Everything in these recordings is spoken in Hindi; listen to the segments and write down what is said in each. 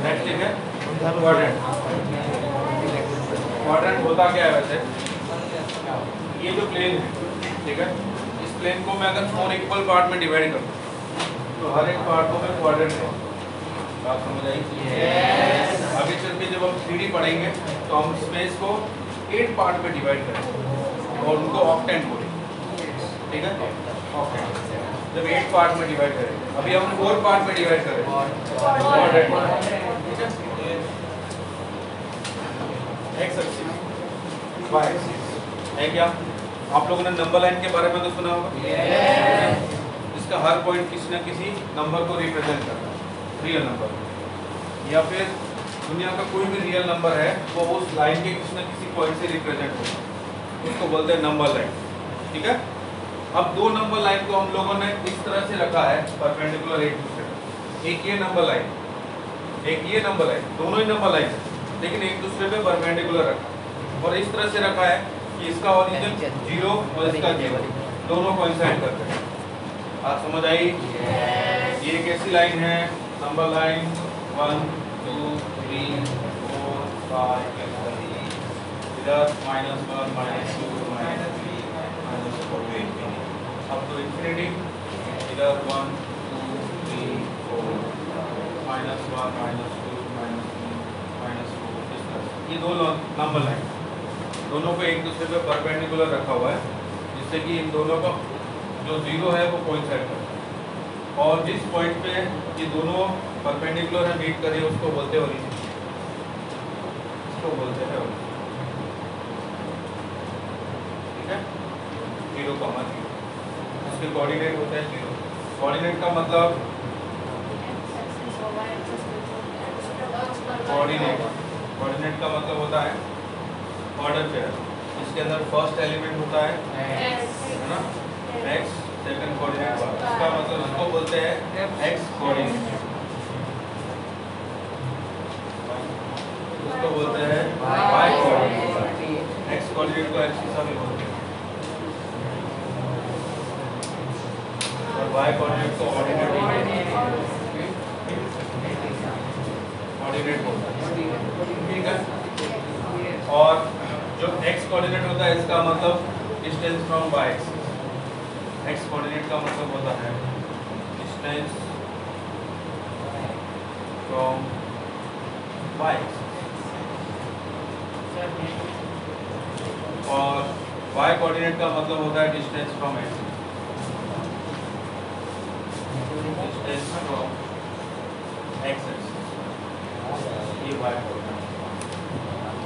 नेक्स्ट ठीक है क्वाड्रेंट। क्वाड्रेंट होता क्या है वैसे, ये जो प्लेन है ठीक है, इस प्लेन को मैं अगर 4 इक्वल पार्ट में डिवाइड कर दूं तो हर एक पार्ट को मैं क्वाड्रेंट है। बात समझ आई? यस। आगे चल के जब हम 3D पढ़ेंगे तो हम स्पेस को 8 पार्ट में डिवाइड करेंगे और उनको ऑक्टेंट बोलेंगे, ठीक है? ऑक्टेंट जब 8 पार्ट में डिवाइड करेंगे, अभी हम 4 पार्ट में डिवाइड करेंगे क्वाड्रेंट, ठीक है? एक्स एक्सिस वाई एक्सिस है क्या? आप लोगों ने नंबर लाइन के बारे में तो सुना होगा, इसका हर पॉइंट किसी न किसी नंबर को रिप्रेजेंट करता है, रियल नंबर या फिर दुनिया का कोई भी रियल नंबर है वो उस लाइन के किसी न किसी पॉइंट से रिप्रेजेंट होता है, उसको बोलते हैं नंबर लाइन, ठीक है? अब दो नंबर लाइन को हम लोगों ने इस तरह से रखा है परपेंडिकुलर एक दूसरे को, एक ये नंबर लाइन, एक ये नंबर लाइन, दोनों ही नंबर लाइन है लेकिन एक दूसरे पे परपेंडिकुलर रखा और इस तरह से रखा है कि इसका ओरिजिन 0 और इसका 0 दोनों कोइंसाइड करते हैं। आप समझ आई? ये एक ऐसी लाइन है नंबर लाइन 1 2 3 4 5 इधर -1 -2 -3 -4 अब तो इंफिनिटी, इधर 1 2 3 4 -1 -2 -3 -4, ये दो नंबर लाइन दोनों को एक दूसरे पे परपेंडिकुलर रखा हुआ है जिससे कि इन दोनों का जो 0 है वो कोइंसाइड करता है और जिस पॉइंट पे ये दोनों परपेंडिकुलर है मीट करें उसको बोलते हैं ओरिजिन, इसको बोलते हैं ओरिजिन, ठीक है? 0, 0 इसके कोऑर्डिनेट होते हैं 0। कोऑर्डिनेट का मतलब कोऑर्डिनेट का मतलब होता है ऑर्डर पेयर, इसके अंदर फर्स्ट एलिमेंट होता है है ना x, सेकंड कोऑर्डिनेट y, इसका मतलब इसको बोलते हैं x कोऑर्डिनेट, उसको बोलते हैं y कोऑर्डिनेट, x कोऑर्डिनेट को एक्सिस भी बोलते हैं और y कोऑर्डिनेट को ऑर्डिनेट बोलते हैं, ठीक है? और जो x कोऑर्डिनेट होता है इसका मतलब distance from y axis, x coordinate का मतलब होता है डिस्टेंस फ्रॉम y एक्सिस और y कोऑर्डिनेट का मतलब होता है distance from x axis, distance from x axis, ये y कोऑर्डिनेट,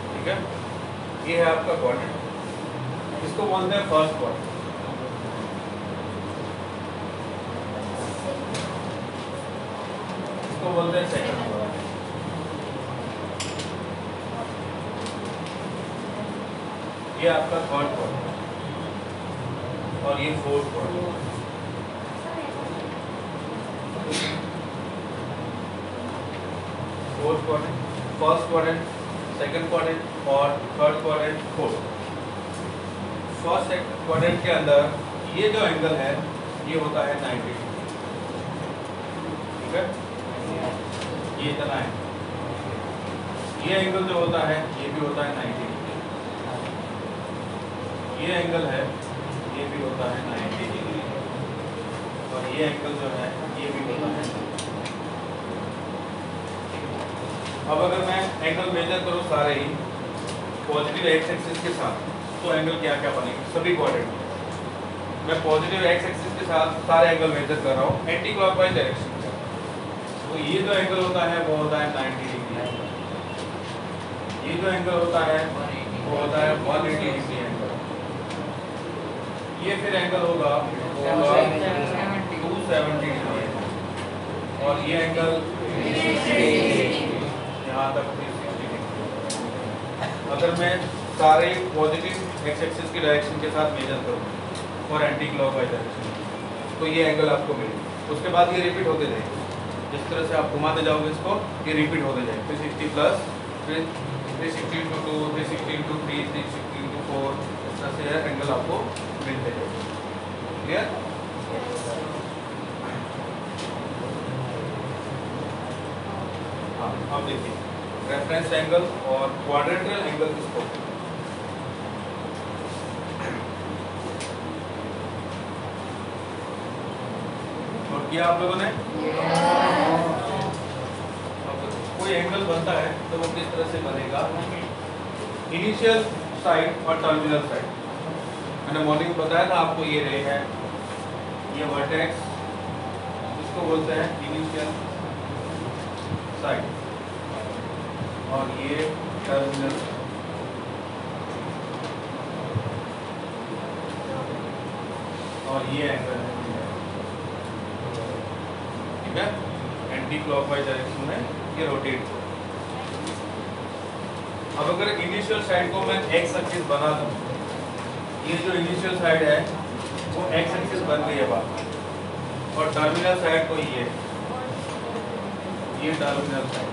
ठीक है? ये है आपका क्वाड्रेंट, इसको बोलते हैं फर्स्ट क्वाड्रेंट। इसको बोलते हैं सेकंड क्वाड्रेंट। ये आपका थर्ड क्वाड्रेंट और ये fourth quadrant. Fourth quadrant, first quadrant, second quadrant और third quadrant, fourth. First quadrant के अंदर ये जो एंगल है ये होता है 90 डिग्री, ठीक है? ये इतना है, ये एंगल जो होता है ये भी होता है 90 डिग्री, ये एंगल है ये भी होता है 90 डिग्री और ये एंगल जो है ये भी होता है। अब अगर मैं एंगल मेजर करूं सारे ही पॉजिटिव एक्स एक्सिस के साथ तो एंगल क्या क्या बनेंगे सभी क्वाड्रेंट में। मैं पॉजिटिव एक्स एक्सिस के साथ सारे एंगल मेजर कर रहा हूँ एंटी क्लॉकवाइज डायरेक्शन में, तो ये जो एंगल होता है वो होता है 90 डिग्री, ये जो एंगल होता है वो होता है 180 डिग्री एंगल, ये फिर एंगल होगा 270 डिग्री और ये एंगल यहाँ तक 360 डिग्री। अगर मैं सारे पॉजिटिव एक्स एक्सिस की डायरेक्शन के साथ मेजर करूँ और एंटी क्लॉकवाइज डायरेक्शन तो ये एंगल आपको मिलेगा। उसके बाद ये रिपीट होते जाएंगे, जिस तरह से आप घुमाते जाओगे इसको ये रिपीट होते जाएंगे 360 प्लस 360 into 2, 360 into 3, 360 into 4, इस तरह से एंगल आपको मिलते जाएंगे। क्लियर? हाँ अब देखिए रेफरेंस एंगल और क्वाड्रेंटल एंगल किसको होते हैं? नोट किया आप लोगों ने? कोई एंगल बनता है तो वो किस तरह से बनेगा? इनिशियल साइड और टर्मिनल साइड। मैंने मॉर्निंग में बताया था आपको, ये रे है, ये वर्टेक्स, इसको बोलते हैं इनिशियल साइड, और ये टर्मिनल, और ये एंगल है, ठीक है? एंटी क्लॉकवाइज डायरेक्शन में ये रोटेट हो। अब अगर इनिशियल साइड को मैं एक्स एक्सिस बना दूं, ये जो इनिशियल साइड है वो एक्स एक्सिस बन गई है बात, और टर्मिनल साइड को ये टर्मिनल साइड,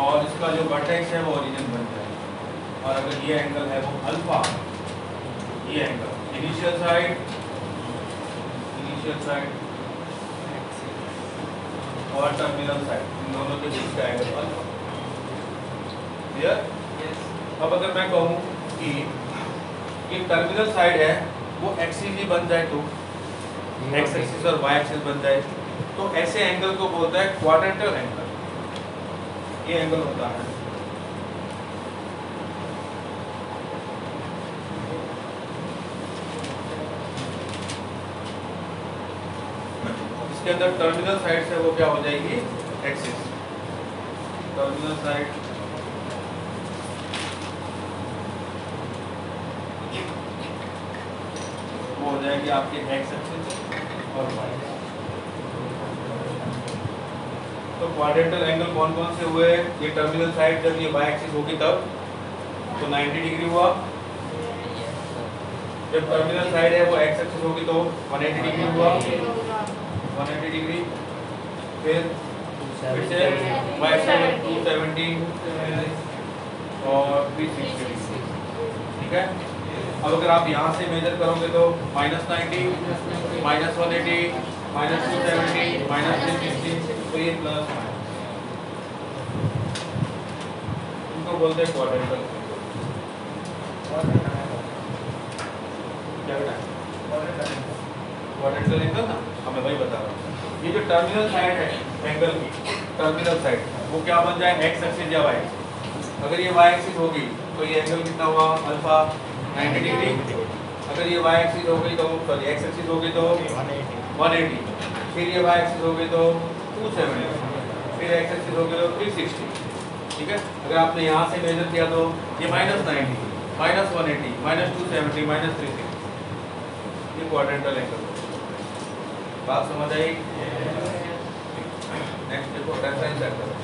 और इसका जो वर्टेक्स है वो ओरिजिन बन जाए। और अगर ये एंगल है वो अल्फा, ये एंगल इनिशियल साइड और टर्मिनल साइड, इन दोनों के बीच का एंगल अल्फा। क्लियर? अब अगर मैं कहूं कि ये टर्मिनल साइड है वो एक्सिस ही बन जाए, तो एक्स एक्सिस और वाई एक्सिस बन जाए, तो ऐसे एंगल को बोलता है क्वाड्रेंटल एंगल। ये एंगल होता है इसके अंदर टर्मिनल साइड से वो क्या हो जाएगी? एक्सिस। टर्मिनल साइड वो हो जाएगी आपके एक्स एक्सिस और वाई। तो क्वाड्रेंटल एंगल कौन कौन से हुए? ये टर्मिनल साइड जब ये वाई एक्सिस होगी तब तो 90 डिग्री हुआ, जब टर्मिनल साइड है वो एक्स एक्सिस होगी तो 180 डिग्री हुआ, 180 डिग्री, फिर से वाई साइड 270 और 360, ठीक है? अब अगर आप यहाँ से मेजर करोगे तो -90, -180, -270, -360, तो ये प्लस इनको बोलते हैं क्वाड्रेंटल। क्वाड्रेंटल एंगल ना, हमें वही बता रहा हूँ। ये जो टर्मिनल साइड है एंगल की, टर्मिनल साइड वो क्या बन जाए? एक्स एक्सिस या वाई एक्सिस। अगर ये वाई एक्सिस होगी तो ये एंगल कितना हुआ? Alpha 90 degree. अगर ये वाई एक्सिस हो गई तो सॉरी एक्स एक्सिस हो गई तो 180, फिर ये वाई एक्सिस हो गई तो 270, फिर एक्स एक्सिस हो गई तो 360, ठीक है? अगर आपने यहाँ से मेजर किया तो ये -90, -180, -270, -360, ये क्वाड्रेंटल एंगल। बात समझ आई? नेक्स्ट देखो रेफरेंस एंगल।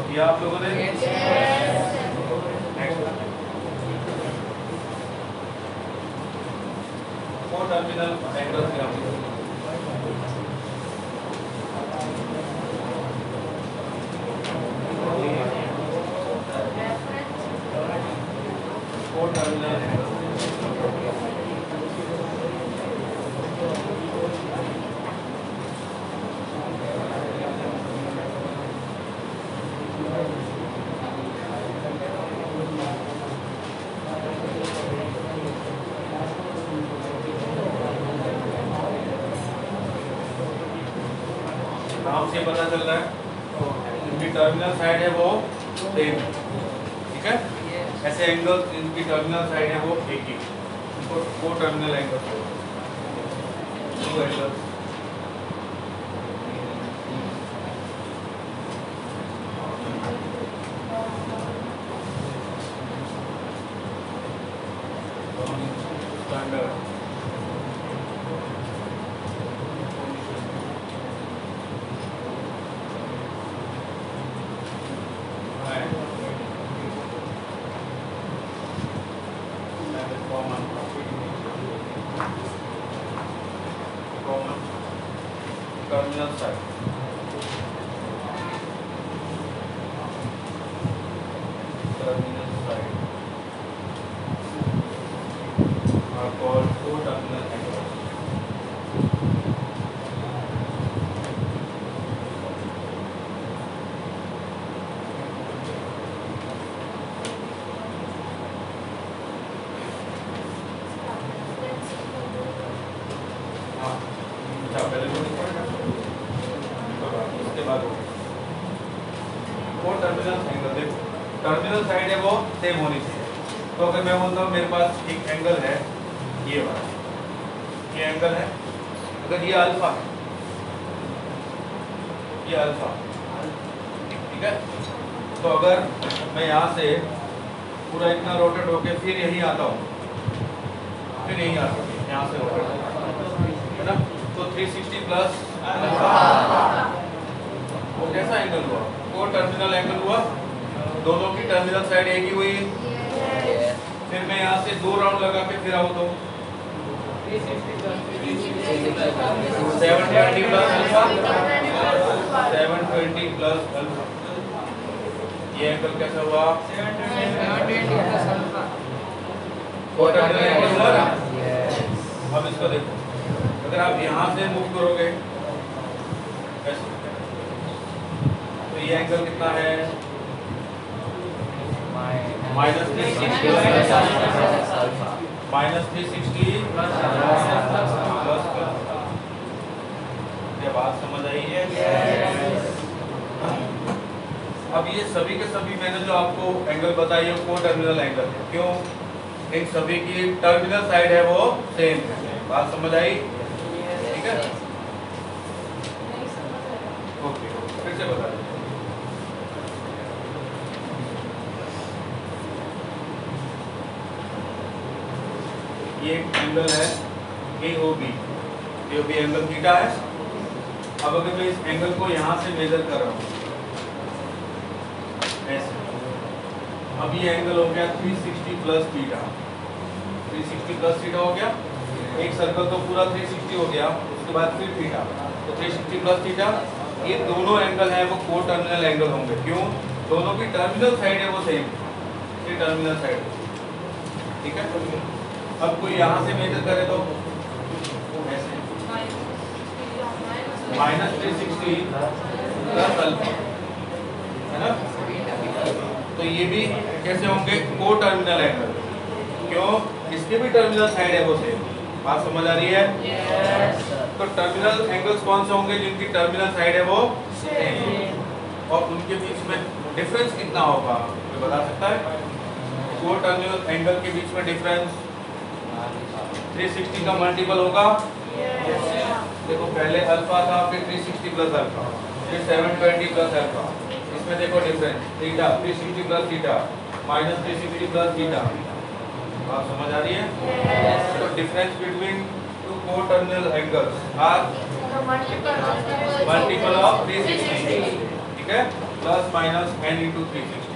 किया आप लोगों ने? को टर्मिनल एंगल से हम को टर्मिनल एंगल नाम से पता चल रहा है इनकी टर्मिनल साइड है वो सेम, ठीक है। ऐसे एंगल इनकी टर्मिनल साइड है वो एक ही, को टर्मिनल एंगल दो angle standard terminal side. Terminal side are called co-terminal angles. Terminal side है वो सेम होनी चाहिए। तो अगर मैं बोलता हूँ मेरे पास एक एंगल है ये वाला, ये एंगल है, अगर ये अल्फा है, ये अल्फा, ठीक है। तो अगर मैं यहाँ से पूरा इतना रोटेट होके फिर यहीं आता हूँ, फिर यहीं आता हूँ, यहाँ से रोटेट है ना, तो 360 प्लस वो कैसा एंगल हुआ? वो टर्मिनल एंगल हुआ। दोनों की टर्मिनल साइड एक ही हुई। फिर मैं यहाँ से 2 राउंड लगा के फिर आऊँ तो 720 प्लस अल्फा, 720 प्लस अल्फा, ये एंगल कैसा हुआ? 720 प्लस अल्फा, वो टर्मिनल एंगल हुआ ना। अब इसको देखो, अगर आप यहाँ से मूव करोगे ऐसे, तो ये एंगल कितना है? Minus 360 plus. क्या बात समझ आई है? अब ये सभी के सभी मैंने जो आपको एंगल बताई है वो टर्मिनल एंगल है। क्यों? इन सभी की टर्मिनल साइड है वो सेम है। बात समझ आई? ठीक है, ओके, फिर से बता दें। ये एंगल है AOB, AOB एंगल थीटा है। अब अगर मैं इस एंगल को यहाँ से मेजर कर रहा हूँ ऐसे, अब ये एंगल हो गया 360 प्लस थीटा, 360 प्लस थीटा हो गया। एक सर्कल तो पूरा 360 हो गया, उसके बाद फिर थीटा, तो 360 प्लस थीटा। ये दोनों एंगल हैं वो को टर्मिनल एंगल होंगे। क्यों? दोनों की टर्मिनल साइड है वो सेम, ये टर्मिनल साइड, ठीक है। अब कोई यहाँ से मेजर करे तो ऐसे माइनस 360 प्लस अल्फा, है ना। तो ये भी कैसे होंगे? को टर्मिनल एंगल। क्यों? इसके भी टर्मिनल साइड है वो सेम। बात समझ आ रही है? तो टर्मिनल एंगल्स कौन से होंगे? जिनकी टर्मिनल साइड है वो सेम, और उनके बीच में डिफरेंस कितना होगा कोई बता सकता है? को टर्मिनल एंगल के बीच में डिफरेंस 360 का मल्टीपल होगा। देखो पहले अल्फा था, फिर 360 प्लस अल्फा, फिर 720 प्लस अल्फा। इसमें देखो difference theta, 360 plus theta minus 360 plus theta. बात समझ आ रही है? तो difference between two coterminal angles are multiple of 360, ठीक है, plus minus n into 360।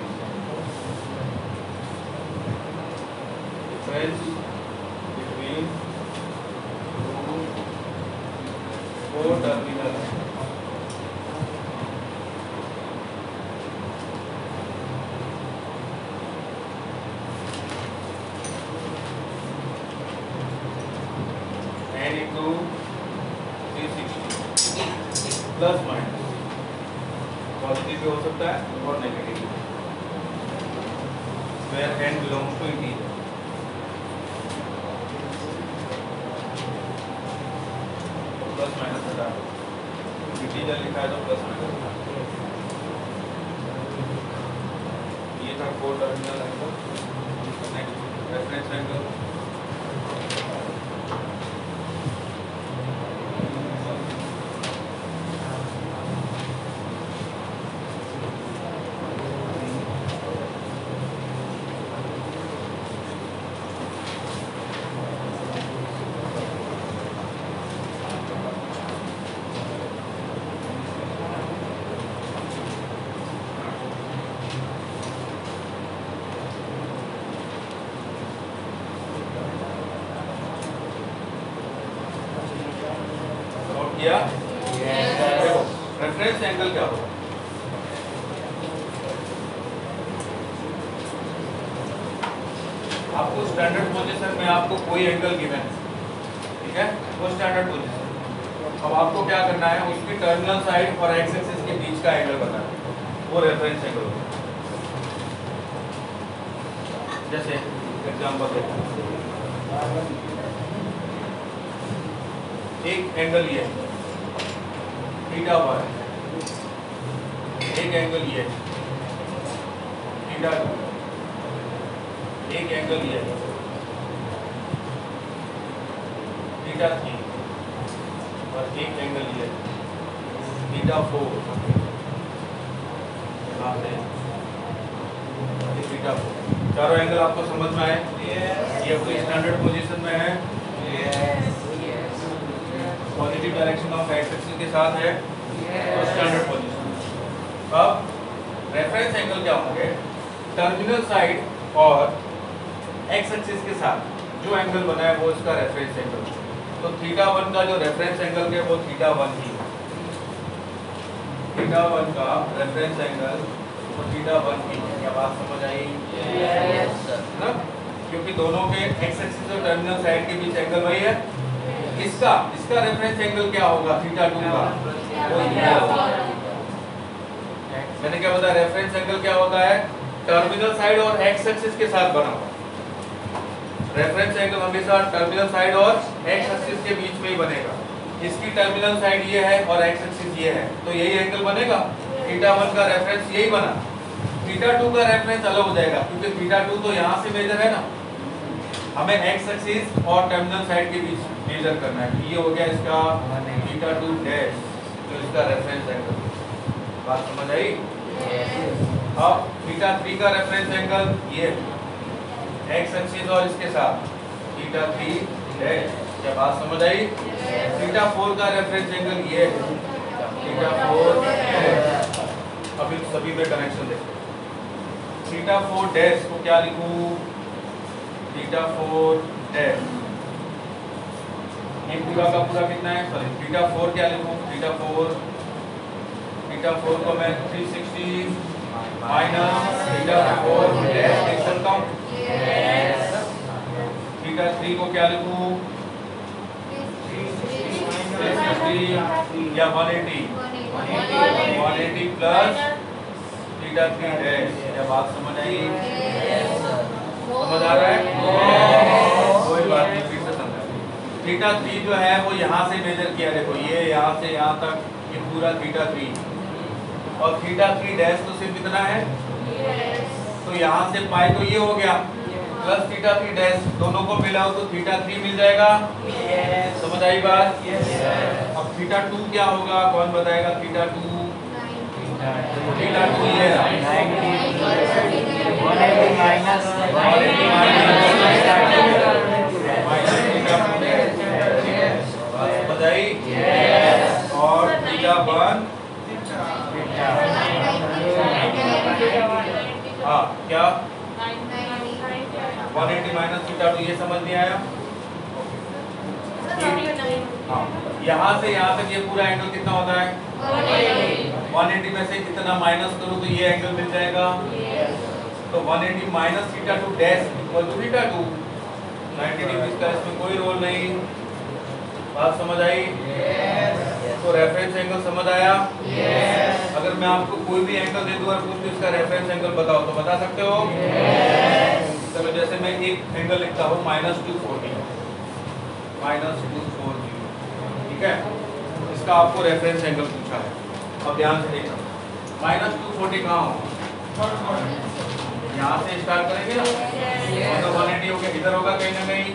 Difference between 4 terminal n into 360 plus minus positive भी हो सकता है और नेगेटिव भी, where n belongs to integer। Plus minus हटा दो, इंटीजर लिखा है तो प्लस माइनस हटा दो। ये था 4 terminal angle. Next reference angle किया। देखो रेफरेंस एंगल क्या होगा, आपको स्टैंडर्ड पोजीशन में आपको कोई एंगल गिवन है, ठीक है, वो स्टैंडर्ड पोजीशन। अब आपको क्या करना है, उसकी टर्मिनल साइड और एक्स एक्सिस के बीच का एंगल बताना है, वो रेफरेंस एंगल होगा। जैसे एग्जांपल देखो, एक एंगल ये थीटा 1, एक एंगल ये थीटा 2, एक एंगल ये थीटा 3 और एक एंगल ये थीटा 4, थीटा 4। चारों एंगल आपको समझ में आए? ये कोई स्टैंडर्ड पोजीशन में है, positive direction of x axis के साथ है, तो स्टैंडर्ड पोजीशन। अब रेफरेंस एंगल क्या होंगे, टर्मिनल साइड और एक्स एक्सिस के साथ जो एंगल बना है वो इसका रेफरेंस एंगल। तो थीटा 1 का जो रेफरेंस एंगल है वो थीटा 1 ही है, थीटा 1 का रेफरेंस एंगल तो थीटा 1 ही है। क्या बात समझ आई? यस ना, क्योंकि दोनों के एक्स एक्सिस और टर्मिनल साइड के बीच एंगल वही है। इसका रेफरेंस एंगल क्या होगा, थीटा 2 का, वो थीटा होगा। मैंने क्या बताया, रेफरेंस एंगल क्या होता है, टर्मिनल साइड और एक्स एक्सिस के साथ बना हुआ। रेफरेंस एंगल हमेशा टर्मिनल साइड और एक्स एक्सिस के बीच में ही बनेगा। इसकी टर्मिनल साइड ये है और एक्स एक्सिस ये है, तो यही एंगल बनेगा। थीटा 1 का रेफरेंस यही बना, थीटा 2 का रेफरेंस अलग हो जाएगा, क्योंकि थीटा 2 तो यहाँ से मेजर है ना, हमें एक्स एक्सिस और टर्मिनल साइड के बीच मेजर करना है। ये हो गया इसका थीटा 2 डैश, जो इसका रेफरेंस एंगल। बात समझ आई? अब थीटा 3 का रेफरेंस एंगल ये एक्स एक्सिस और इसके साथ थीटा 3 डैश। क्या बात समझ आई? थीटा 4 का रेफरेंस एंगल ये थीटा 4 डैश। अब इन सभी में कनेक्शन देखो, थीटा 4 डैश को क्या लिखूं, थीटा 4 डैश, ये पूरा का पूरा कितना है, सॉरी थीटा 4 क्या लिखूं, थीटा 4 को मैं 360 माइनस थीटा 4 डैश लिख सकता हूं। थीटा 3 को क्या लिखूं, 360 या 180 प्लस थीटा 3 डैश। क्या बात समझ आई? समझ आ रहा है? कोई बात नहीं, फिर से समझा। थीटा 3 जो है वो यहाँ से मेजर किया, देखो ये यहाँ से यहाँ तक, ये पूरा थीटा 3, और थीटा 3 डैश तो सिर्फ इतना है, तो यहाँ से पाई तो ये हो गया, प्लस थीटा 3 डैश, दोनों को मिलाओ तो थीटा 3 मिल जाएगा। समझ आई बात? अब थीटा 2 क्या होगा, कौन बताएगा? थीटा 2 ये बताई, और थीटा 1 हाँ क्या 180 माइनस थीटा 2, ये समझ नहीं आया? हाँ, यहाँ से यहाँ तक ये पूरा एंगल कितना होता है 180 में से कितना माइनस करूँ तो ये एंगल मिल जाएगा। तो 180 minus theta two dash equal to theta two 90 degree का इसमें कोई रोल नहीं। बात समझ आई? तो रेफरेंस एंगल समझ आया? अगर मैं आपको कोई भी एंगल दे दूं और पूछ दूं इसका रेफरेंस एंगल बताओ तो बता सकते हो? चलो जैसे मैं एक एंगल लिखता हूँ -240 ठीक है, इसका आपको रेफरेंस एंगल पूछा है। अब ध्यान से देखना, -240 कहाँ होगा? यहाँ से स्टार्ट करेंगे ना, तो 180 हो गया, इधर होगा कहीं ना कहीं,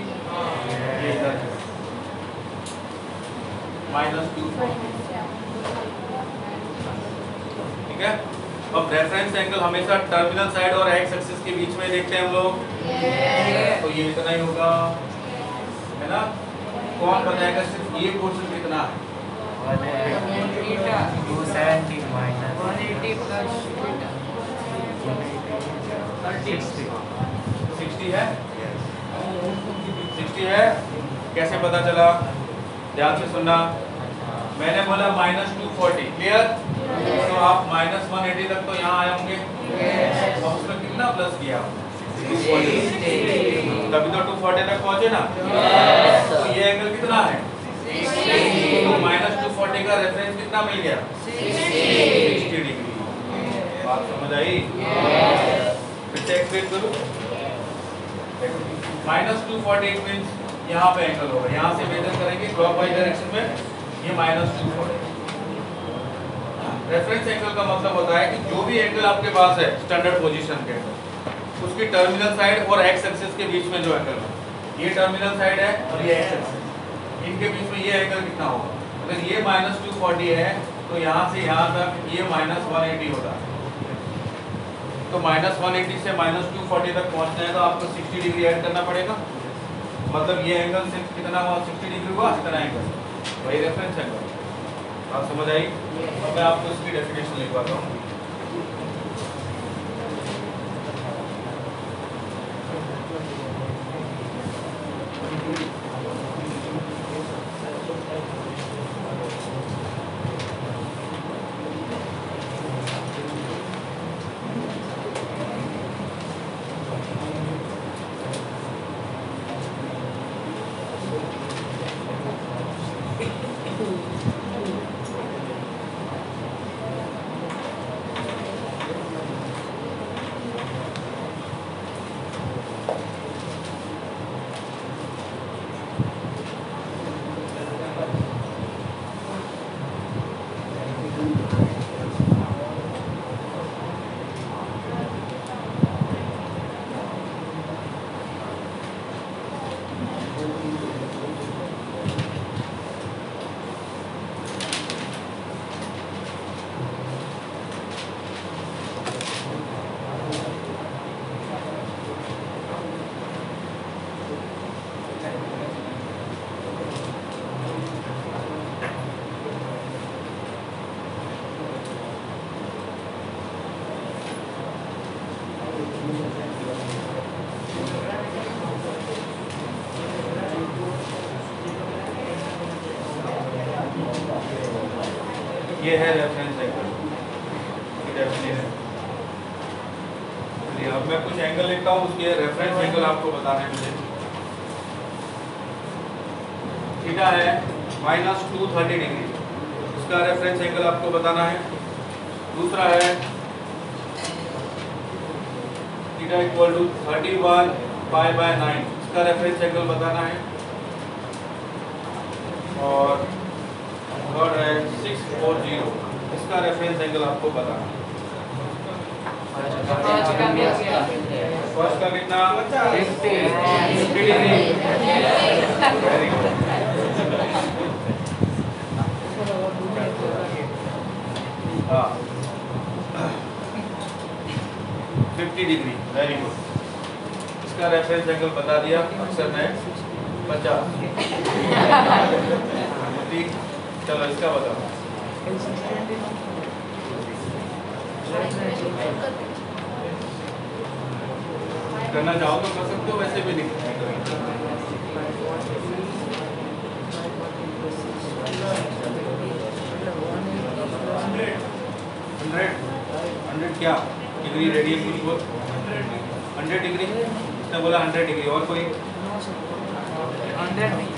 ये इधर है -240 ठीक है। अब रेफरेंस एंगल हमेशा टर्मिनल साइड और एक्स एक्सिस के बीच में देखते हैं हम लोग, तो ये इतना ही होगा, है ना। कौन बताएगा सिर्फ ये पोर्शन कितना है? 270 माइनस 180 प्लस 60 है, 60 है। कैसे पता चला? ध्यान से सुनना, मैंने बोला -240 क्लियर, तो आप -180 तक तो यहाँ आए होंगे, और उसमें कितना प्लस किया? 240, तभी तो 240 तक पहुँचे ना। तो ये एंगल कितना है? तो -240 का रेफरेंस कितना मिल गया? 60 डिग्री। बात समझ आई? फिर से एक्सप्लेन करूँ। -240 मीन्स यहाँ पे एंगल होगा, यहाँ से मेजर करेंगे क्लॉकवाइज डायरेक्शन में, ये -240। रेफरेंस एंगल का मतलब होता है कि जो भी एंगल आपके पास है स्टैंडर्ड पोजीशन के अंदर, उसकी टर्मिनल साइड और एक्स एक्सिस के बीच में जो एंगल है, ये टर्मिनल साइड है और ये एक्स एक्सिस, इनके बीच में ये एंगल कितना होगा? अगर ये -240 है तो यहाँ से यहाँ तक ये -180 होता है। तो -180 से -240 तक पहुँचना है तो आपको 60 डिग्री ऐड करना पड़ेगा। मतलब ये एंगल सिर्फ कितना हुआ? 60 डिग्री हुआ, इतना एंगल, वही रेफरेंस एंगल। आप समझ आई? अब मैं आपको इसकी डेफिनेशन लिखवाता हूँ। ये है रेफरेंस एंगल की डेफिनेशन। चलिए अब मैं कुछ एंगल लिखता हूँ, उसके रेफरेंस एंगल आपको बताने मुझे। थीटा है -230 डिग्री, उसका रेफरेंस एंगल आपको बताना है। दूसरा है थीटा इक्वल टू 31 π/9, इसका रेफरेंस एंगल बताना है। और थर्ड है 640, इसका रेफरेंस एंगल आपको बताना है। फर्स्ट का कितना? 50 डिग्री। Very good. हाँ 50 डिग्री, वेरी गुड। इसका रेफरेंस एंगल बता दिया अक्सर ने 50। ठीक, चलो इसका बताओ। करना चाहो तो कर सकते हो, वैसे भी नहीं। हंड्रेड क्या डिग्री रेडियन कुछ बोल 100 डिग्री इसने बोला 100 डिग्री और कोई 100 नहीं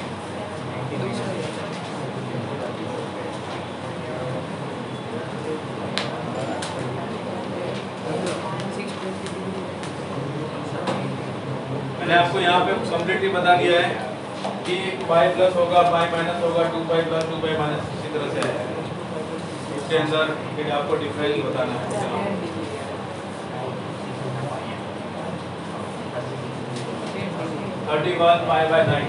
मैंने आपको यहाँ पे कम्प्लीटली बता दिया है कि पाई प्लस होगा पाई माइनस होगा 2 पाई प्लस 2 पाई माइनस इसी तरह से आएगा इसके अंदर फिर आपको डिफरेंस बताना है 31 पाई बाय 9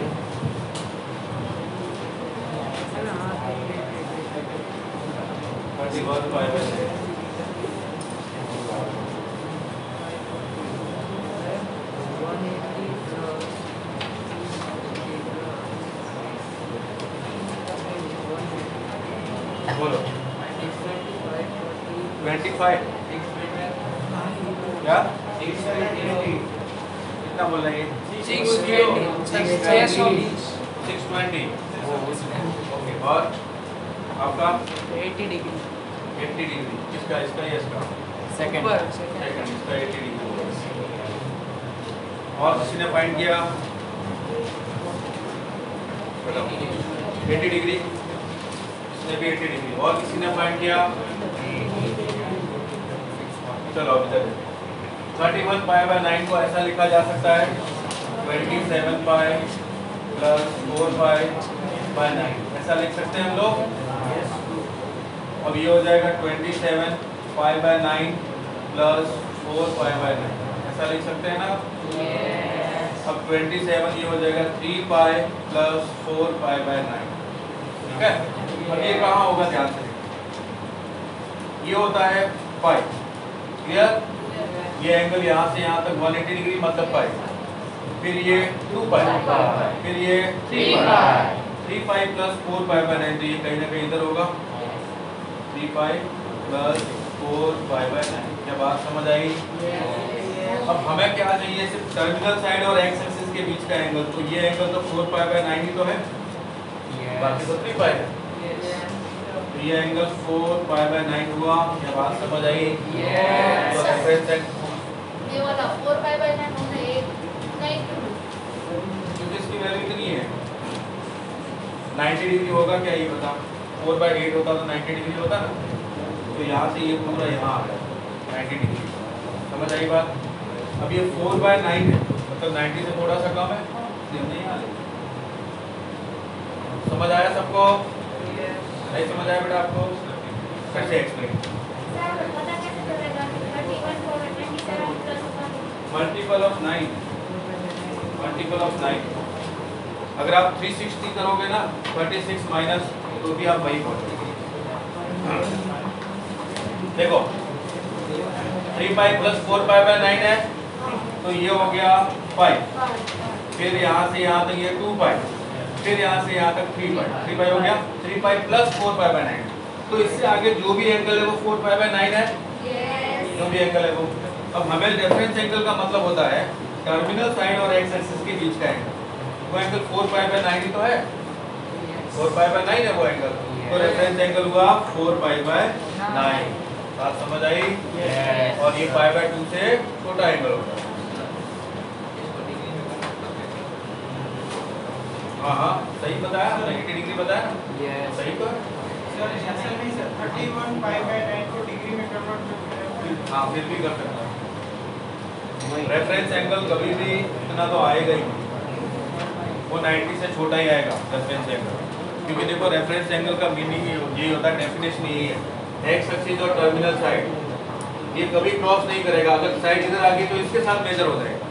31 पाई बाय 9 बोलो 25 क्या कितना बोल रहे हैं 620 ओके और आपका 80 डिग्री 80 डिग्री किसका इसका या इसका सेकंड सेकंड इसका 80 डिग्री और किसी ने फाइंड किया बताओ 80 डिग्री इसने भी 80 डिग्री और किसी ने फाइंड किया चलो अभी तक 31 पाई बाय 9 को ऐसा लिखा जा सकता है 27 पाई प्लस 4 पाई बाय 9 ऐसा लिख सकते हैं हम लोग अब ये हो जाएगा 27 pi by 9 plus 4 pi by 9 ऐसा लिख सकते हैं ना अब 27 ये हो जाएगा 3 पाई प्लस 4 पाई बाय 9 ठीक है अब ये कहाँ होगा ध्यान से ये होता है पाई क्लियर ये एंगल यहाँ से यहाँ तक 180 डिग्री मतलब पाई फिर ये 2 पाई फिर ये 3 पाई प्लस 4 पाई बाय 9 तो ये कहीं ना कहीं इधर होगा 3 पाई प्लस 4 पाई बाय 9 क्या बात समझ आई अब हमें क्या चाहिए सिर्फ टर्मिनल साइड और एक्स एक्सिस के बीच का एंगल तो ये एंगल तो 4 पाई बाय 9 ही तो है बाकी तो 3 पाई है तो ये एंगल 4 पाई बाय 9 हुआ क्या बात समझ आई तो रेफरेंस ये वाला 4 पाई बाय 9 होना एक नहीं क्योंकि इसकी वैल्यू कितनी है 90 डिग्री होगा क्या ये बता 4 बाय 8 होता तो 90 डिग्री होता ना तो यहाँ से ये पूरा यहाँ आ गया 90 डिग्री समझ आई बात अब ये 4 बाय 9 है मतलब 90 से थोड़ा सा कम है नहीं आ समझ आया सबको नहीं समझ आया बेटा आपको कैसे एक्सप्लेन सर पता कैसे चलेगा 31 को 27 प्लस 1 मल्टीपल ऑफ 9 अगर आप 360 करोगे ना 36 माइनस तो भी आप वही पहुंचोगे देखो 3 पाई प्लस 4 पाई बाय 9 है तो ये हो गया पाई फिर यहाँ से यहाँ तक ये 2 पाई फिर यहाँ से यहाँ तक 3 पाई हो गया 3 पाई प्लस 4 पाई बाय 9 तो इससे आगे जो भी एंगल है वो 4 पाई बाय 9 है जो भी एंगल है वो अब हमें रेफरेंस एंगल का मतलब होता है टर्मिनल साइड और एक्स एक्सिस के बीच का एंगल वो एंगल 4 पाई बाय 9 ही तो है 4 पाई बाय 9 है वो एंगल तो रेफरेंस एंगल हुआ 4 पाई बाय 9 बात समझ आई और ये पाई बाय 2 से छोटा एंगल होता है हाँ सही बताया हमने 80 डिग्री बताया सही तो है सर ऐसा नहीं सर 31 पाई बाय 9 को डिग्री में कन्वर्ट करके हाँ फिर भी कर सकता है रेफरेंस एंगल कभी भी इतना तो आएगा ही वो 90 से छोटा ही आएगा रेफरेंस एंगल क्योंकि देखो रेफरेंस एंगल का मीनिंग यही होता है डेफिनेशन यही है एक्स एक्सिस और टर्मिनल साइड ये कभी क्रॉस नहीं करेगा अगर साइड इधर आ गई तो इसके साथ मेजर हो जाएगा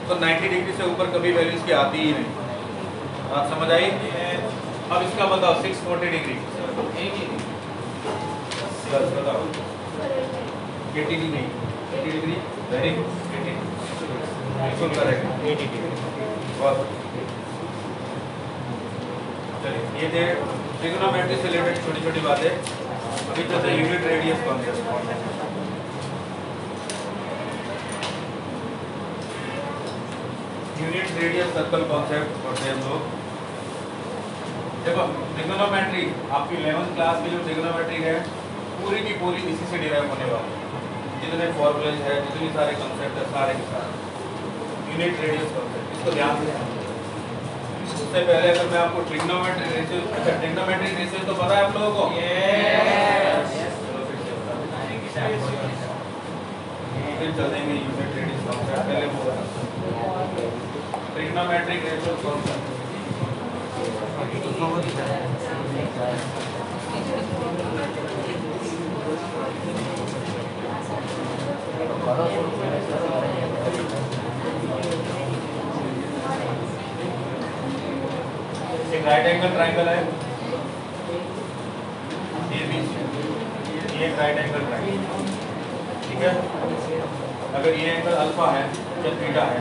तो 90 डिग्री से ऊपर कभी वैल्यू इसकी आती ही नहीं बात समझ आई अब इसका बताओ 640 डिग्री बताओ 80 डिग्री नहीं 80 डिग्री वेरी गुड 80 बिल्कुल करेक्ट 80 डिग्री बहुत चलिए ये थे ट्रिग्नोमेट्री से रिलेटेड छोटी छोटी बातें अभी चलते unit radius concept unit radius circle concept पढ़ते हैं हम लोग देखो ट्रिग्नोमेट्री आपकी 11th क्लास की जो ट्रिग्नोमेट्री है पूरी की पूरी इसी से डिराइव होने वाली है। जितने फॉर्मूले है, जितने सारे कंसेप्ट है, सारे के सारे यूनिट रेडियस कंसेप्ट, इसको ध्यान से। उससे पहले अगर मैं आपको ट्रिग्नोमेट्री रेशियो, अच्छा ट्रिग्नोमेट्रिक रेशियो तो पता है आप लोगों को? चलो फिर से बता फिर चल देंगे यूनिट रेडियस कंसेप्ट। पहले वो ट्रिग्नोमेट्रिक रेशियो कंसेप्ट एक राइट एंगल ट्रायंगल है ABC, ये एक राइट एंगल ट्रायंगल, ठीक है। अगर ये एंगल अल्फा है या थीटा है,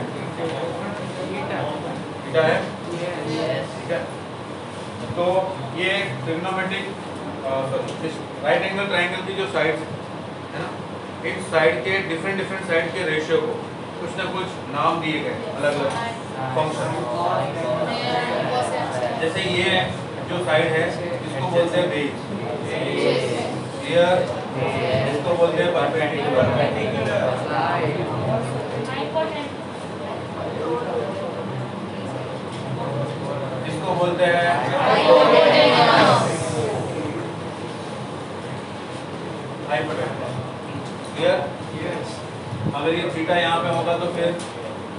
थीटा है, ठीक है। तो ये ट्रिग्नोमेट्रिक राइट एंगल ट्रायंगल की जो साइड्स है ना, इन साइड के डिफरेंट साइड के रेशियो को कुछ ना कुछ नाम दिए गए, अलग अलग फंक्शन। जैसे ये जो साइड है इसको बोलते हैं बेस, इसको बोलते हैं परपेंडिकुलर, इसको बोलते हैं क्लियर। अगर ये थीटा यहाँ पे होगा तो फिर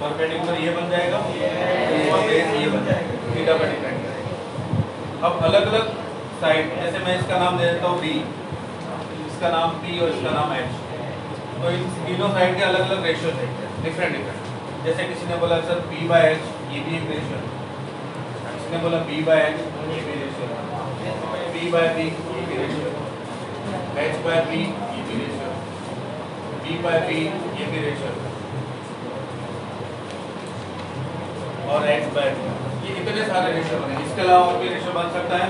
परपेंडिकुलर ये बन जाएगा और बेस ये बन जाएगा, थीटा पर डिपेंड करेगा। अब अलग अलग साइड, जैसे मैं इसका नाम दे देता हूँ B, इसका नाम P और इसका नाम H, तो इन तीनों साइड के अलग अलग रेशियो थे, डिफरेंट। जैसे किसी ने बोला सर P/H, ये भी एक रेशियो है, किसी ने बोला B/H, ये भी रेशियो है, P/B, ये भी रेशियो है, H/P, ये भी रेशियो है, B/P, ये भी रेशियो है, और H/P, ये इतने सारे रेशियो बने। इसके अलावा और भी रेशियो बन सकता है।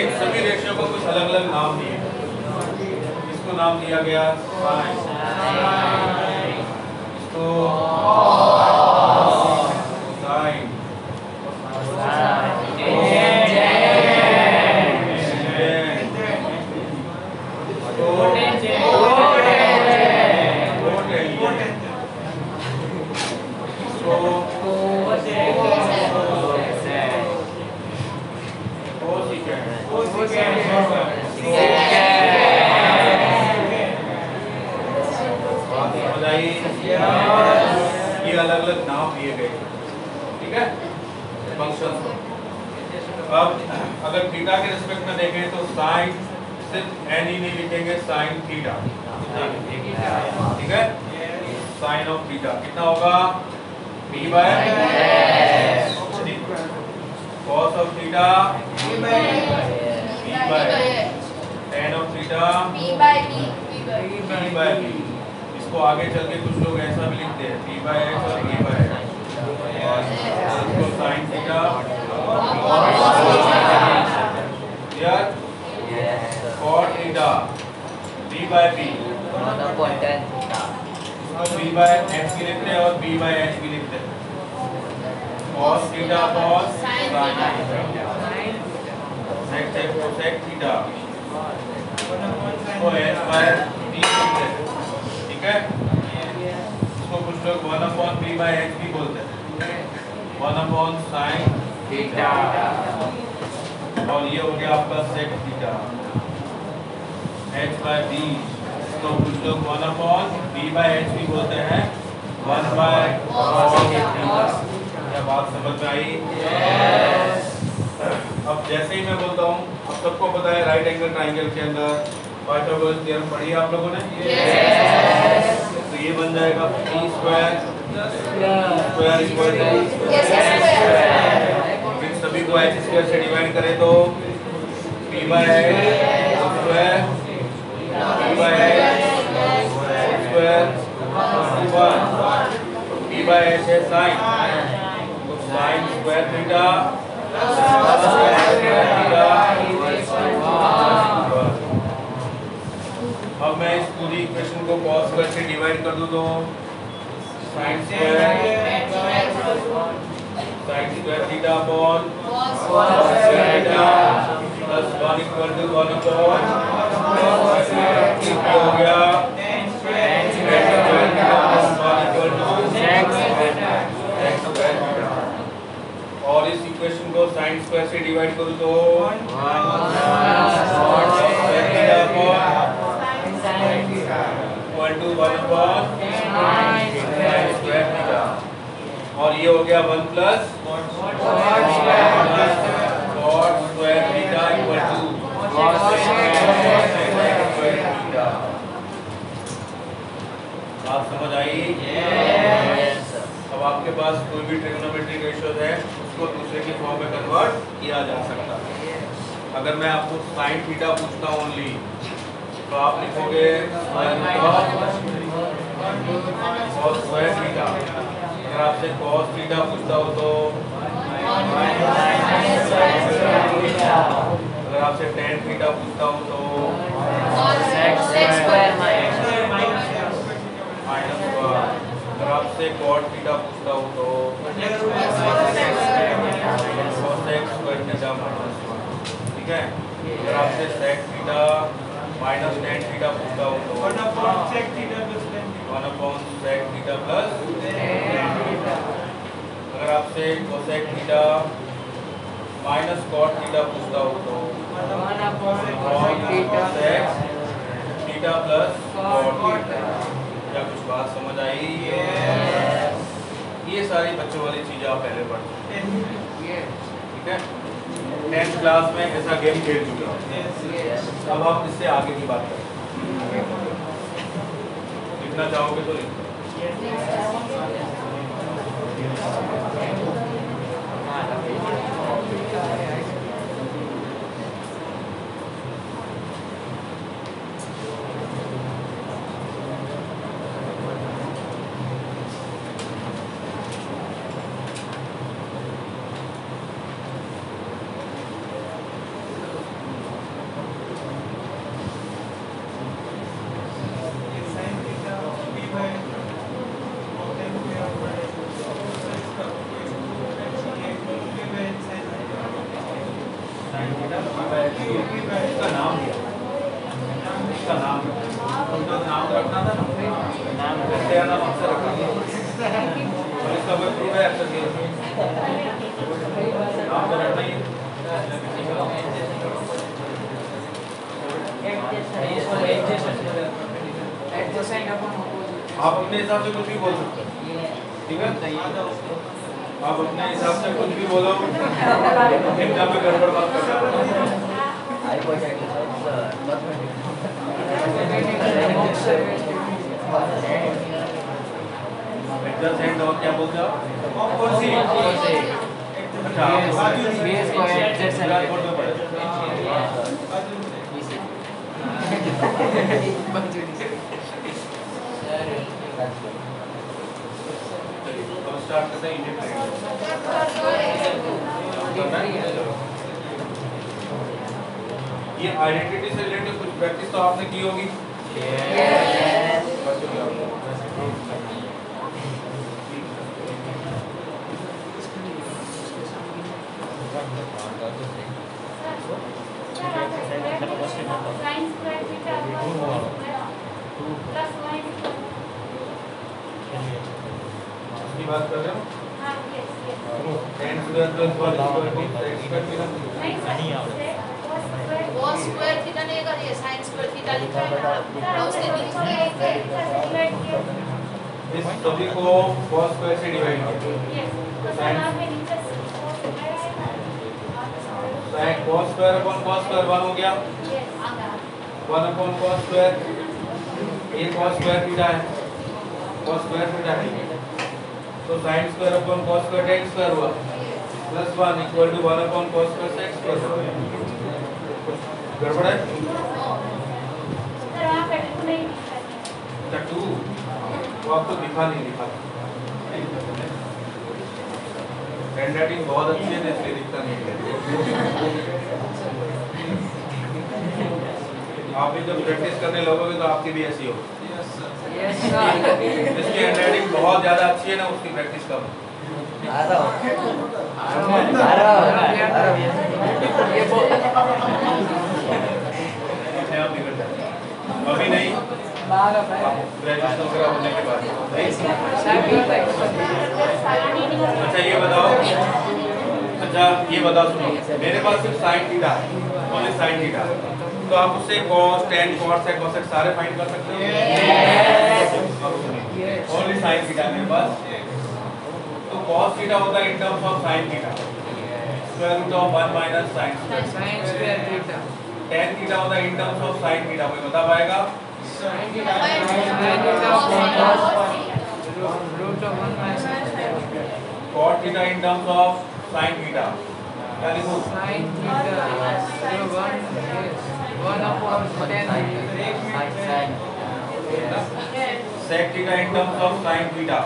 इन सभी रेशियो को कुछ अलग अलग नाम दिए। इसको नाम दिया गया साइन, इसको साइन, ये अलग अलग नाम दिए गए, ठीक है, फंक्शंस को। अब अगर थीटा के रिस्पेक्ट में देखें तो साइन सिर्फ एन ही नहीं लिखेंगे, साइन थीटा, ठीक है। साइन ऑफ थीटा कितना होगा? B/S। Cos of theta B/H। tan of theta B/B। इसको आगे चल के कुछ लोग ऐसा भी लिखते हैं B/H और B/H, और इसको sin थीटा यार cot थीटा B/B, B/X भी लिखते हैं और B/H भी लिखते हैं, cos theta cos sin sec theta, इसको H/B लिखते हैं, ठीक है। इसको कुछ लोग 1/B/H भी बोलते हैं, 1/sin थीटा, और ये हो गया आपका sec थीटा। H/B इसको कुछ लोग 1/B/H भी बोलते हैं, 1/cos थीटा। क्या बात समझ में आई? अब जैसे ही मैं बोलता हूँ, अब सबको पता है राइट एंगल ट्रायंगल के अंदर पाइथागोरस थ्योरम पढ़ी है आप लोगों ने? तो ये बन जाएगा P² इन सभी को H² से डिवाइड करें तो P/H² P/H है साइन, तो साइन स्क्वायर थीटा अब मैं इस पूरी इक्वेशन को cos करके डिवाइड कर दूं तो sin square sin square theta upon cos square theta plus 1 equal to 1 upon cos square theta हो गया tan square theta plus 1 equal to sec square theta और इस इक्वेशन को sin square से डिवाइड करूँ तो 1 cos square theta upon sin theta equal to 1 upon sin square theta और ये हो गया 1 plus cot square theta equal to cos square theta। बात समझ आई? यस। अब आपके पास कोई भी ट्रिग्नोमेट्रिक रेशियोज है उसको दूसरे की फॉर्म में कन्वर्ट किया जा सकता है। अगर मैं आपको sin थीटा पूछता हूं ओनली तो आप लिखोगे cos square थीटा। अगर आपसे cos थीटा पूछता हो तो अगर आपसे tan थीटा पूछता हो तो sec square minus अगर आपसे cot थीटा पूछता हो तो cosec स्क्वायर थीटा माइनस 1। ठीक है। अगर आपसे sec theta minus tan theta पूछता हो तो 1 upon sec theta plus tan theta 1 upon sec theta plus tan theta. अगर आपसे cosec theta minus cot theta पूछता हो तो 1 upon cosec theta theta plus cot theta. क्या कुछ बात समझ आई? ये सारी बच्चों वाली चीजें आप पहले पढ़ चुके हैं। ठीक है। 10th क्लास में ऐसा गेम खेल चुके हो। अब आप इससे आगे की बात करें। लिखना चाहोगे तो लिखो। sin theta b by tan square minus इसका नाम दिया, इसका नाम उनका नाम रखना था ना, नाम करते हैं नाम अक्सर रखना और इसका कोई प्रूफ है अक्सर के नाम तो रखना ही आप अपने हिसाब से कुछ भी बोल सकते हो। ठीक है। आप अपने हिसाब से कुछ भी बोलो, एग्जाम में गड़बड़ बात कर रहे हो। एग्जाम सेंड और क्या बोलते हो? अच्छा बेस को एडजस्ट बोर्ड में पढ़े। अब स्टार्ट करते हैं इंटीग्रेट। ये आइडेंटिटी से रिलेटेड कुछ प्रैक्टिस तो आपने की होगी। sin square theta plus 1 की बात कर रहे हो? हाँ yes yes tan square plus 1 square theta नहीं cos square cos square theta नहीं कर ये sin square theta लिखा है ना और उसके नीचे इस सभी को cos स्क्वायर से डिवाइड किया। yes तो सलाह में नीचे cos square sin cos square upon cos square 1 हो गया। yes 1 अपॉन cos स्क्वायर, ये cos स्क्वायर थीटा है, cos स्क्वायर थीटा है, तो sin square upon cos square tan square हुआ plus 1 equal to 1 upon cos square sec square हुआ। गड़बड़ है? सर आप ऐसे नहीं लिख सकते अच्छा 2 वो आपको दिखा नहीं दिखा। हैंडराइटिंग बहुत अच्छी है ना इसलिए दिखता नहीं है। आप भी जब प्रैक्टिस करने लगोगे तो आपकी भी ऐसी होगी। यस सर जिसकी हैंडराइटिंग बहुत ज़्यादा अच्छी है ना उसकी प्रैक्टिस कम है। अपने आप निकल जाता है। अभी नहीं, ग्रेजुएशन वगैरह होने के बाद। अच्छा ये बताओ, ये बताओ सुनो, मेरे पास सिर्फ साइन थीटा है, ओनली साइन थीटा, तो आप उससे cos, tan, cos, sec, cosec सारे फाइंड कर सकते हो। ओनली साइन थीटा है मेरे पास, तो cos थीटा होता है in terms of sine theta, square root of 1 minus sine square theta. tan theta होता है in terms of sine theta, कोई बता पाएगा? cot theta in terms of sine theta क्या लिखूं? sec theta in terms of sine theta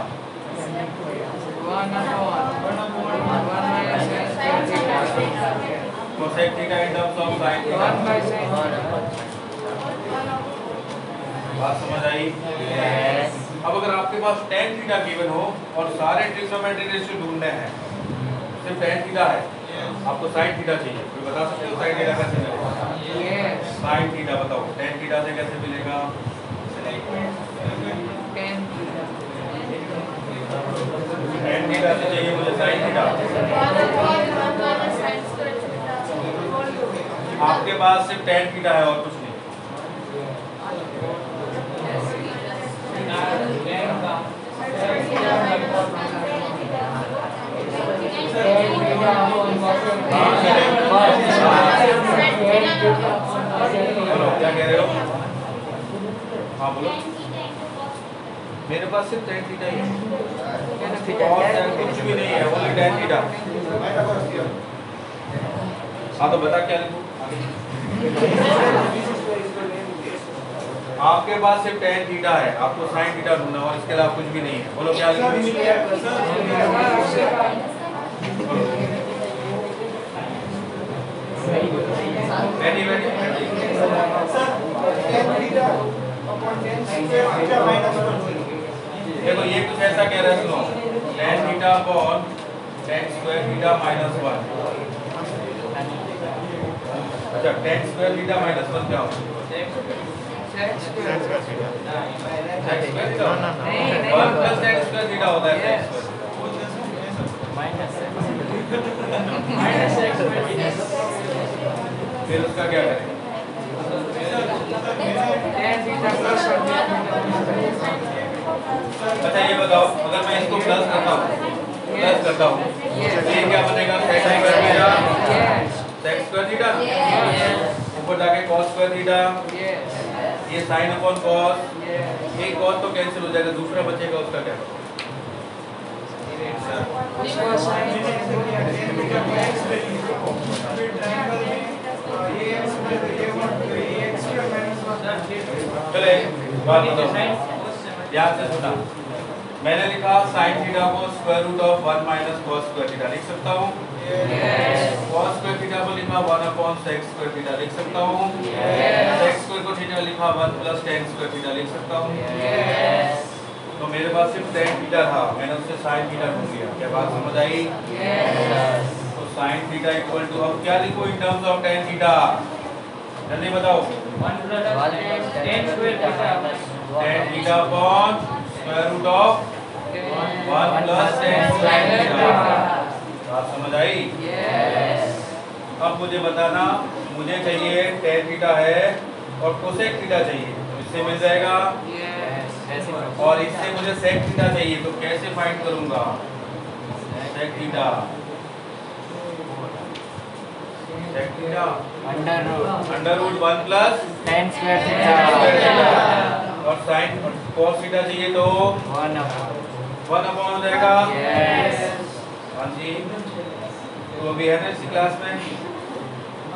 cosec theta in terms of sine theta. बात समझ आई? अब अगर आपके पास tan थीटा गिवन हो और सारे ट्रिग्नोमेट्रिक रेशियो ढूंढने हैं, सिर्फ tan थीटा है, आपको sin थीटा चाहिए, कोई बता सकते हो sin थीटा कैसे मिलेगा? sin थीटा बताओ, tan थीटा से कैसे मिलेगा? tan थीटा से चाहिए मुझे sin थीटा। आपके पास सिर्फ tan थीटा है और कुछ नहीं। बोलो क्या कह रहे हो? हाँ बोलो। मेरे पास सिर्फ tan थीटा ही है और कुछ भी नहीं है, ओनली tan थीटा। हाँ तो बता क्या लिखूं? आपके पास सिर्फ tan थीटा है, आपको sin थीटा ढूंढना और इसके अलावा कुछ भी नहीं है। बोलो क्या लिखूं? देखो ये कुछ ऐसा कह रहा है, सुनो, tan theta upon tan square theta minus 1। अच्छा tan स्क्वायर थीटा माइनस 1 क्या होगा? sec square theta 1 plus tan square theta होता है sec स्क्वायर। फिर उसका क्या करें? अच्छा ये बताओ, अगर मैं इसको प्लस करता हूँ ये क्या बनेगा? sec स्क्वायर थीटा, ऊपर जाके cos स्क्वायर थीटा, ये sin अपॉन cos, एक cos तो कैंसिल हो जाएगा, दूसरा बचेगा उसका क्या? चले बात बताओ, ध्यान से सुना। मैंने लिखा sin थीटा को square root of 1 minus cos square theta लिख सकता हूँ। cos स्क्वायर थीटा को लिखा 1 अपॉन sec स्क्वायर थीटा लिख सकता हूँ। sec स्क्वायर को थीटा लिखा 1 प्लस tan स्क्वायर थीटा लिख सकता हूँ। तो मेरे पास सिर्फ tan थीटा था, मैंने उससे sin थीटा ढूंढ लिया। क्या बात समझ आई? तो sin थीटा इक्वल टू, अब क्या लिखो in terms of tan theta? जल्दी बताओ। tan theta upon square root of 1 plus tan square theta. बात समझ आई? अब मुझे बताना, मुझे चाहिए tan थीटा है और कोसेक थीटा चाहिए, तो इससे मिल जाएगा। और इससे मुझे sec थीटा चाहिए, तो कैसे फाइंड करूंगा? sec theta under root 1 plus tan square theta और sin cos थीटा चाहिए तो 1 अपॉन हो जाएगा। हाँ जी, तो अभी है ना इसी क्लास में,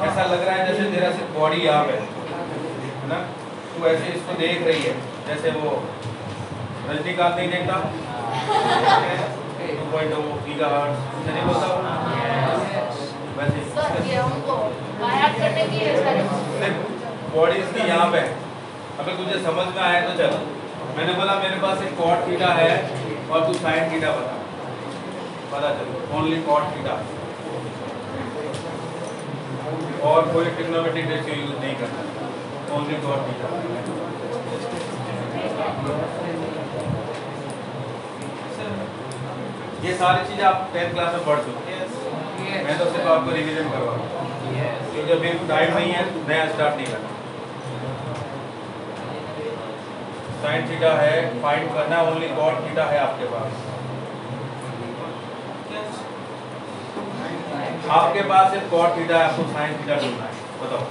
ऐसा लग रहा है जैसे तेरा सिर्फ बॉडी यहाँ पे है ना, तू ऐसे इसको देख रही है जैसे वो रजनीकांत नहीं देखता 2.0 गीगाहर्ट्ज नहीं बोलता वैसे बॉडी इसकी यहाँ पे है। अगर तुझे समझ में आया तो चलो, मैंने बोला मेरे पास एक cot थीटा है और तू sin थीटा बता, पता चलो ओनली कॉट थीटा और कोई ट्रिग्नोमेट्रिक रेशियो यूज नहीं करना, ओनली कॉट थीटा। ये सारी चीजें आप 10th क्लास में पढ़ चुके हैं, मैं तो सिर्फ आपको रिवीजन करवा रहा हूँ क्योंकि अभी टाइम नहीं है, नया स्टार्ट नहीं करना। साइन थीटा है, फाइंड करना, ओनली कॉट थीटा है आपके पास। आपके पास सिर्फ कॉट थीटा है, आपको साइन थीटा ढूंढना है, बताओ।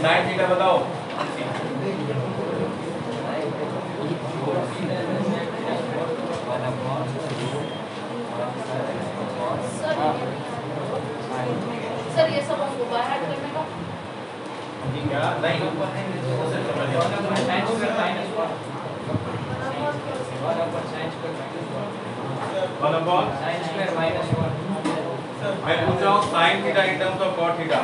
साइन थीटा बताओ। सर ये सब हमको बाहर करने का क्या नहीं मैं पूछ रहा हूँ sine theta in terms of cot theta.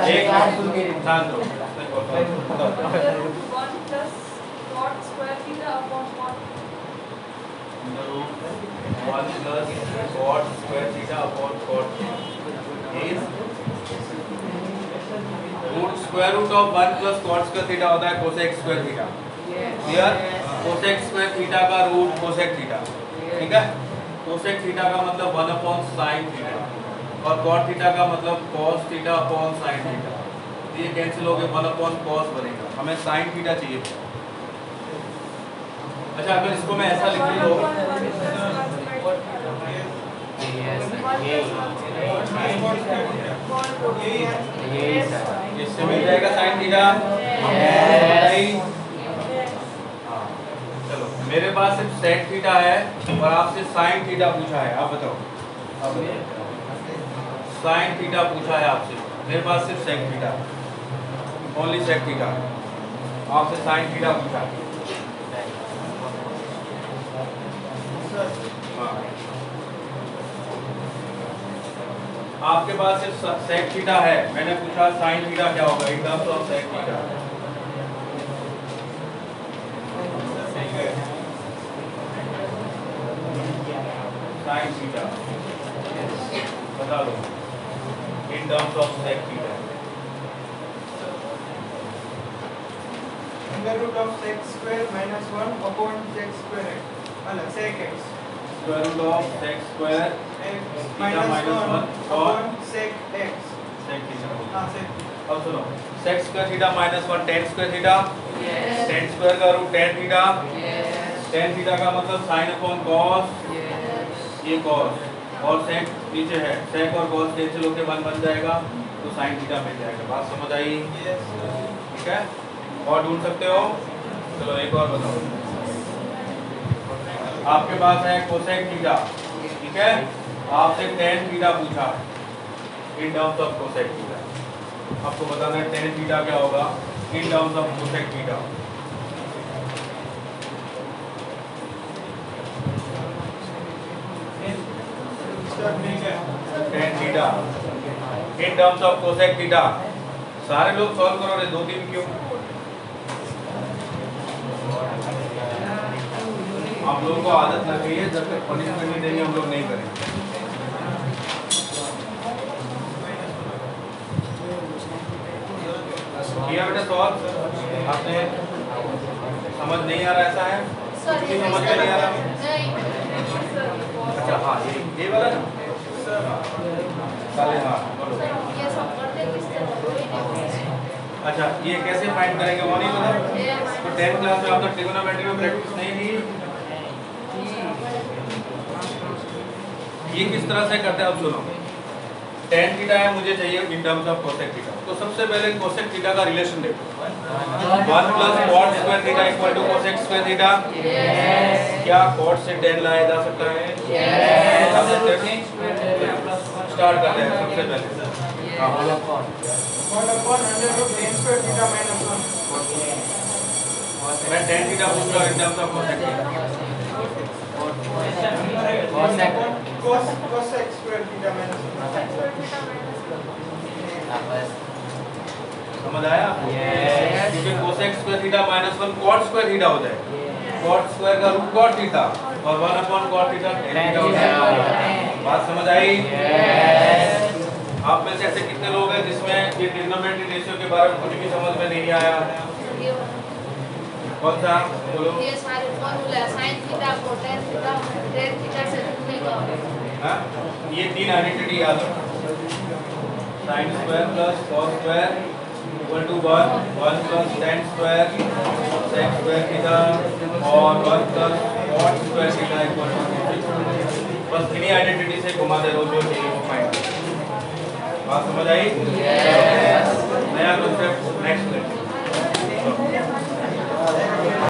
एक शांत हो। One plus cot square theta upon cot is square root of 1 plus cot square theta होता है cosec square theta। Clear? cosec square theta का रूट cosec theta, ठीक है? cosec theta का मतलब 1 upon sin theta और cot theta का मतलब cos theta upon sin theta। ये कैंसिल हो गए, 1 upon cos बनेगा, हमें sin theta चाहिए। अच्छा अगर इसको मैं ऐसा लिख लूँ इससे मिल जाएगा साइन थीटा। चलो मेरे पास सिर्फ सेक थीटा है और आपसे साइन थीटा पूछा है, आप बताओ। साइन थीटा पूछा है आपसे, मेरे पास सिर्फ sec theta, only sec theta. आपसे साइन थीटा पूछा है। आपके पास सिर्फ सेक थीटा है, मैंने पूछा साइन थीटा क्या होगा in terms of sec theta. Sine theta बता दो in terms of sec theta. Under root of sec square minus 1 upon sec square x मतलब sec x square root of sec square minus 1 upon sec x sec theta. हां सेक। अब सुनो, sec square theta minus 1 tan square theta, tan square का root tan theta, tan theta का मतलब साइन अपॉन कॉस, ये कॉस और सेक नीचे है, सेक और कॉस कैंसिल होकर 1 बन जाएगा तो साइन थीटा मिल जाएगा। बात समझ आई? ठीक है, और ढूंढ सकते हो। चलो एक और बताओ, आपके पास है कोसेक थीटा, ठीक है, आपसे टेन थीटा पूछा है in terms of cosec theta. आपको बताना है टेन थीटा क्या होगा in terms of cosec theta. Tan theta in terms of cosec theta. सारे लोग सॉल्व करो रे, 2-3 क्यों? आप लोगों को आदत लग गई है, जब तक पनिशमेंट नहीं देंगे हम लोग नहीं करेंगे। किया बेटा सॉल्व? आपने समझ नहीं आ रहा, ऐसा है? सर ये समझ में नहीं आ रहा? नहीं अच्छा हाँ, ये वाला ना? साले हाँ, बोलो। ये सब करते किस तरह कोई नहीं। अच्छा ये कैसे फाइंड करेंगे वो नहीं पता? तो 10th क्लास में आपने ट्रिगोनोमेट्री में प्रैक्टिस नहीं की? ये किस तरह से करते हैं अब सुनो। tan थीटा है, मुझे चाहिए in terms of cosec theta. तो सबसे पहले कोसेक थीटा का रिलेशन देखो, 1 plus cot square theta equal to cosec square theta. क्या कॉट से tan लाया जा सकता है? स्टार्ट करते हैं सबसे पहले। हाँ 1 upon under root tan square theta minus 1। मैं tan थीटा पूछ रहा हूँ in terms of cosec theta. cos x square theta minus समझ आया आपको? Yes. क्योंकि cosec square theta minus 1 cot square theta होता है। cot स्क्वायर का रूट cot थीटा और 1 upon cot theta tan theta होता है। बात समझ आई? आप में से ऐसे कितने लोग हैं जिसमें ये ट्रिग्नोमेट्री रेशियो के बारे में कुछ भी समझ में नहीं आया? कौन सा? बोलो। ये सारे formula sin theta cosec theta tan theta से नहीं का हाँ? ये तीन आइडेंटिटी याद रखो। sin square plus cos square equal to 1 plus tan square sec square theta और 1 plus cot square theta equal to बस इन्हीं आइडेंटिटी से घुमा दे रहो जो चाहिए वो फाइंड। बात समझ आई? नया कॉन्सेप्ट नेक्स्ट लेक्चर।